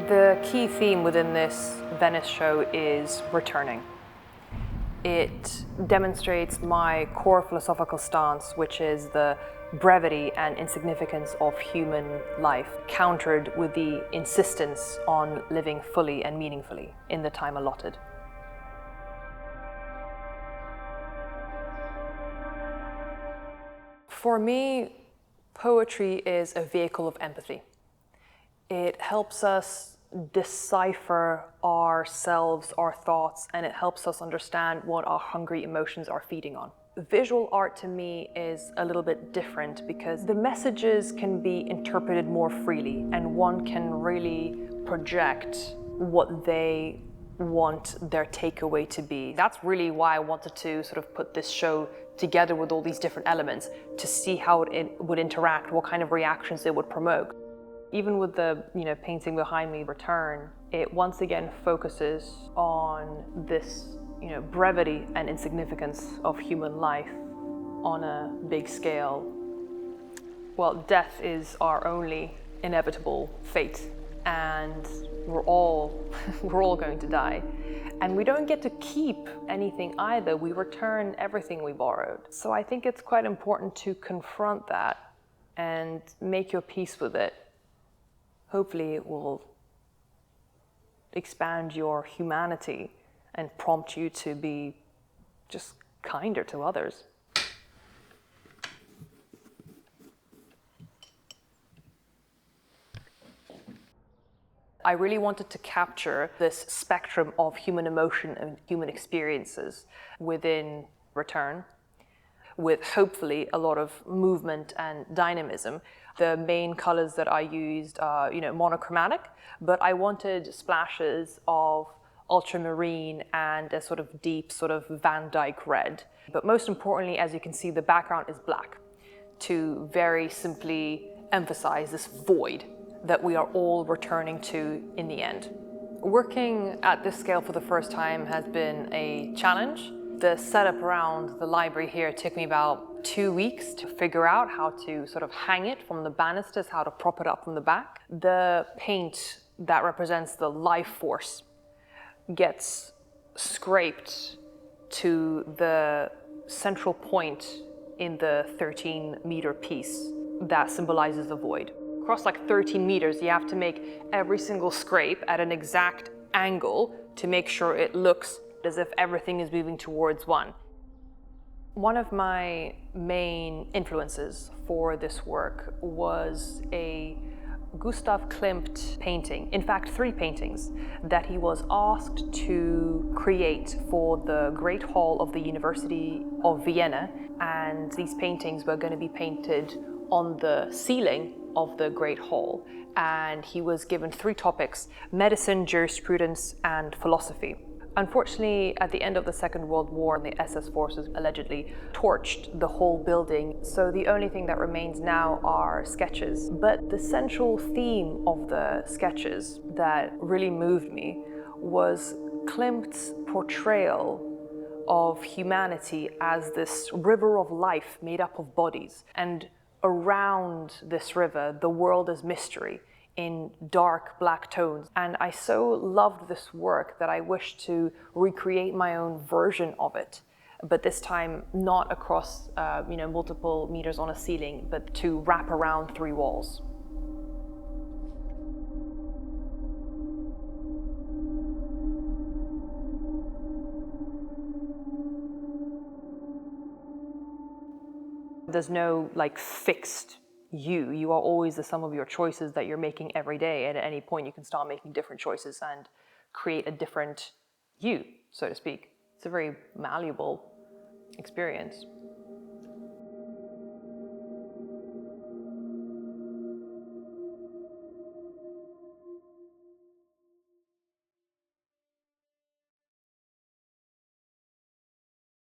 The key theme within this Venice show is returning. It demonstrates my core philosophical stance, which is the brevity and insignificance of human life, countered with the insistence on living fully and meaningfully in the time allotted. For me, poetry is a vehicle of empathy. It helps us decipher ourselves, our thoughts, and it helps us understand what our hungry emotions are feeding on. Visual art to me is a little bit different because the messages can be interpreted more freely and one can really project what they want their takeaway to be. That's really why I wanted to sort of put this show together with all these different elements to see how it would interact, what kind of reactions it would provoke. Even with the painting behind me, Return, it once again focuses on this brevity and insignificance of human life on a big scale. Well, death is our only inevitable fate, and we're all going to die. And we don't get to keep anything either. We return everything we borrowed. So I think it's quite important to confront that and make your peace with it. Hopefully it will expand your humanity and prompt you to be just kinder to others. I really wanted to capture this spectrum of human emotion and human experiences within Return, with hopefully a lot of movement and dynamism. The main colors that I used are, monochromatic, but I wanted splashes of ultramarine and a sort of deep sort of Van Dyke red. But most importantly, as you can see, the background is black to very simply emphasize this void that we are all returning to in the end. Working at this scale for the first time has been a challenge. The setup around the library here took me about 2 weeks to figure out how to sort of hang it from the banisters, how to prop it up from the back. The paint that represents the life force gets scraped to the central point in the 13-meter piece that symbolizes the void. Across like 13 meters, you have to make every single scrape at an exact angle to make sure it looks as if everything is moving towards one. One of my main influences for this work was a Gustav Klimt painting, in fact 3 paintings, that he was asked to create for the Great Hall of the University of Vienna, and these paintings were going to be painted on the ceiling of the Great Hall, and he was given 3 topics: medicine, jurisprudence, and philosophy. Unfortunately, at the end of the Second World War, the SS forces allegedly torched the whole building, so the only thing that remains now are sketches. But the central theme of the sketches that really moved me was Klimt's portrayal of humanity as this river of life made up of bodies, and around this river, the world is mystery in dark black tones. And I so loved this work that I wished to recreate my own version of it, but this time not across multiple meters on a ceiling, but to wrap around 3 walls. There's no fixed you. You are always the sum of your choices that you're making every day, and at any point you can start making different choices and create a different you, so to speak. It's a very malleable experience.